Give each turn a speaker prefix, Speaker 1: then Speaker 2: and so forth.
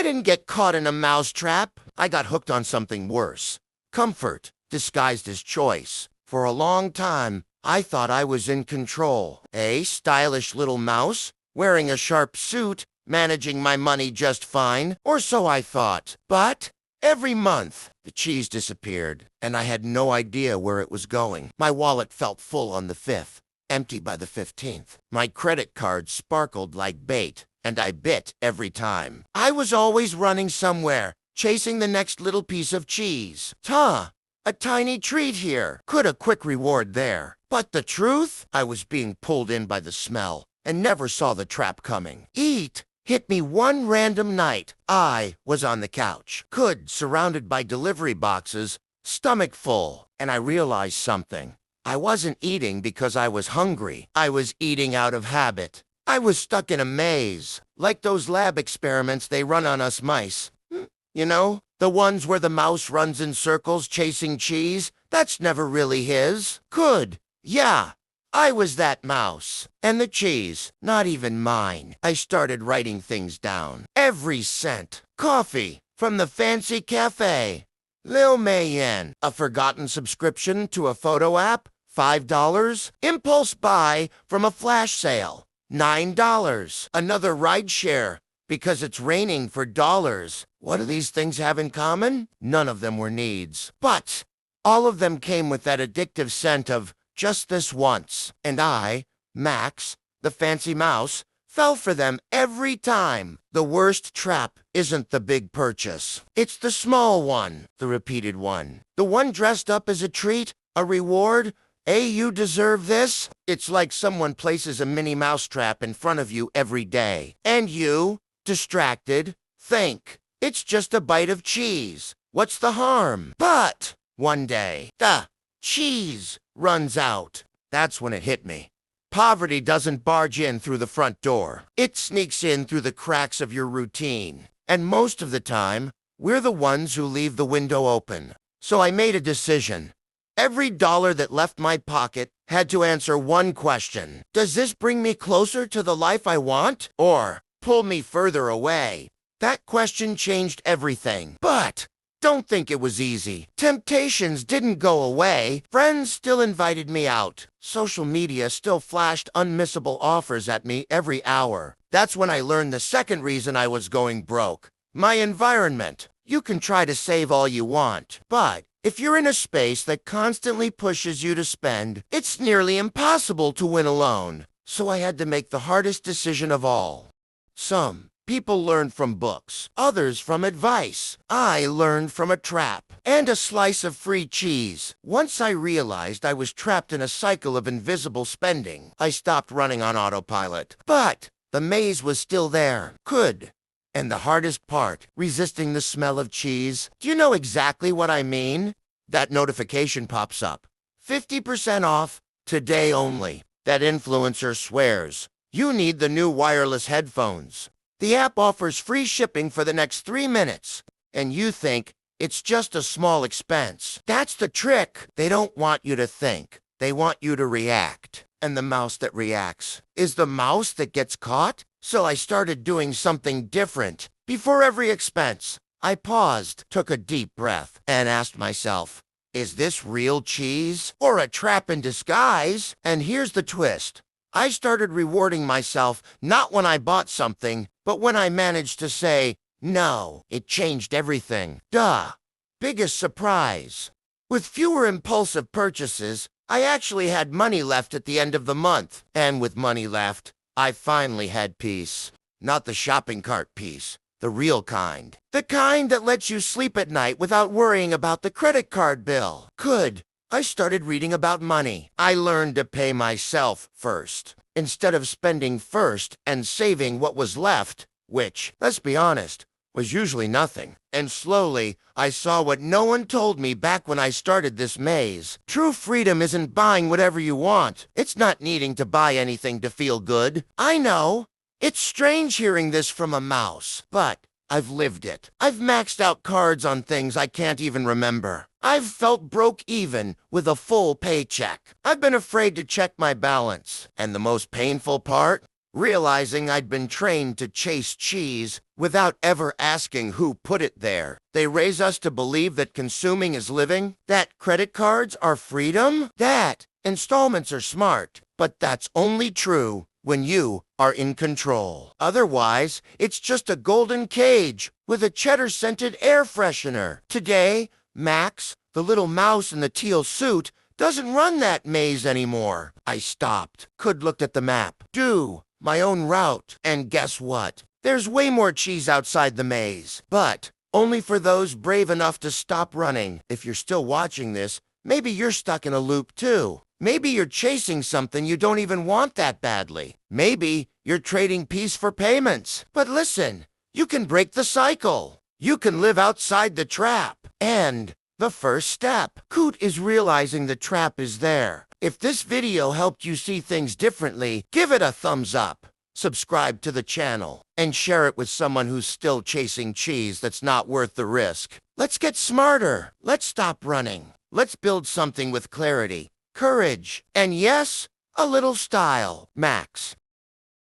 Speaker 1: I didn't get caught in a mousetrap. I got hooked on something worse. Comfort, disguised as choice. For a long time, I thought I was in control. A stylish little mouse, wearing a sharp suit, managing my money just fine, or so I thought. But every month, the cheese disappeared, and I had no idea where it was going. My wallet felt full on the 5th, empty by the 15th. My credit card sparkled like bait, and I bit every time. I was always running somewhere, chasing the next little piece of cheese. A tiny treat here. Could a quick reward there. But the truth? I was being pulled in by the smell, and never saw the trap coming. Eat hit me one random night. I was on the couch, surrounded by delivery boxes, stomach full, and I realized something. I wasn't eating because I was hungry. I was eating out of habit. I was stuck in a maze, like those lab experiments they run on us mice. You know, the ones where the mouse runs in circles chasing cheese? That's never really his. Yeah, I was that mouse. And the cheese, not even mine. I started writing things down. Every cent. Coffee from the fancy cafe. Lil Mayen. A forgotten subscription to a photo app? $5. Impulse buy from a flash sale. $9. Another rideshare because it's raining for dollars. What do these things have in common? None of them were needs. But all of them came with that addictive scent of just this once. And I, Max, the fancy mouse, fell for them every time. The worst trap isn't the big purchase. It's the small one, the repeated one. The one dressed up as a treat, a reward. Hey, you deserve this? It's like someone places a mini mousetrap in front of you every day. And you, distracted, think, it's just a bite of cheese. What's the harm? But one day, the cheese runs out. That's when it hit me. Poverty doesn't barge in through the front door. It sneaks in through the cracks of your routine. And most of the time, we're the ones who leave the window open. So I made a decision. Every dollar that left my pocket had to answer one question. Does this bring me closer to the life I want? Or pull me further away? That question changed everything. But don't think it was easy. Temptations didn't go away. Friends still invited me out. Social media still flashed unmissable offers at me every hour. That's when I learned the second reason I was going broke. My environment. You can try to save all you want, but if you're in a space that constantly pushes you to spend, it's nearly impossible to win alone. So I had to make the hardest decision of all. Some people learn from books, others from advice. I learned from a trap and a slice of free cheese. Once I realized I was trapped in a cycle of invisible spending, I stopped running on autopilot. But the maze was still there. And the hardest part, resisting the smell of cheese. Do you know exactly what I mean? That notification pops up. 50% off, today only. That influencer swears. You need the new wireless headphones. The app offers free shipping for the next 3 minutes. And you think it's just a small expense. That's the trick. They don't want you to think. They want you to react. And the mouse that reacts is the mouse that gets caught. So I started doing something different. Before every expense, I paused, took a deep breath, and asked myself, is this real cheese or a trap in disguise? And here's the twist. I started rewarding myself not when I bought something, but when I managed to say, no. It changed everything. Biggest surprise. With fewer impulsive purchases, I actually had money left at the end of the month. And with money left, I finally had peace. Not the shopping cart peace, the real kind. The kind that lets you sleep at night without worrying about the credit card bill. I started reading about money. I learned to pay myself first, instead of spending first and saving what was left, which, let's be honest, was usually nothing. And slowly, I saw what no one told me back when I started this maze. True freedom isn't buying whatever you want. It's not needing to buy anything to feel good. I know. It's strange hearing this from a mouse, but I've lived it. I've maxed out cards on things I can't even remember. I've felt broke even with a full paycheck. I've been afraid to check my balance. And the most painful part? realizing I'd been trained to chase cheese without ever asking who put it there. They raise us to believe that consuming is living, that credit cards are freedom, that installments are smart, but that's only true when you are in control. Otherwise, it's just a golden cage with a cheddar-scented air freshener. Today, Max, the little mouse in the teal suit, doesn't run that maze anymore. I stopped. Could looked at the map. My own route. And guess what? There's way more cheese outside the maze. But only for those brave enough to stop running. If you're still watching this, maybe you're stuck in a loop too. Maybe you're chasing something you don't even want that badly. Maybe you're trading peace for payments. But listen, you can break the cycle. You can live outside the trap. And the first step, Coot, is realizing the trap is there. If this video helped you see things differently, give it a thumbs up, subscribe to the channel, and share it with someone who's still chasing cheese that's not worth the risk. Let's get smarter. Let's stop running. Let's build something with clarity, courage, and yes, a little style. Max.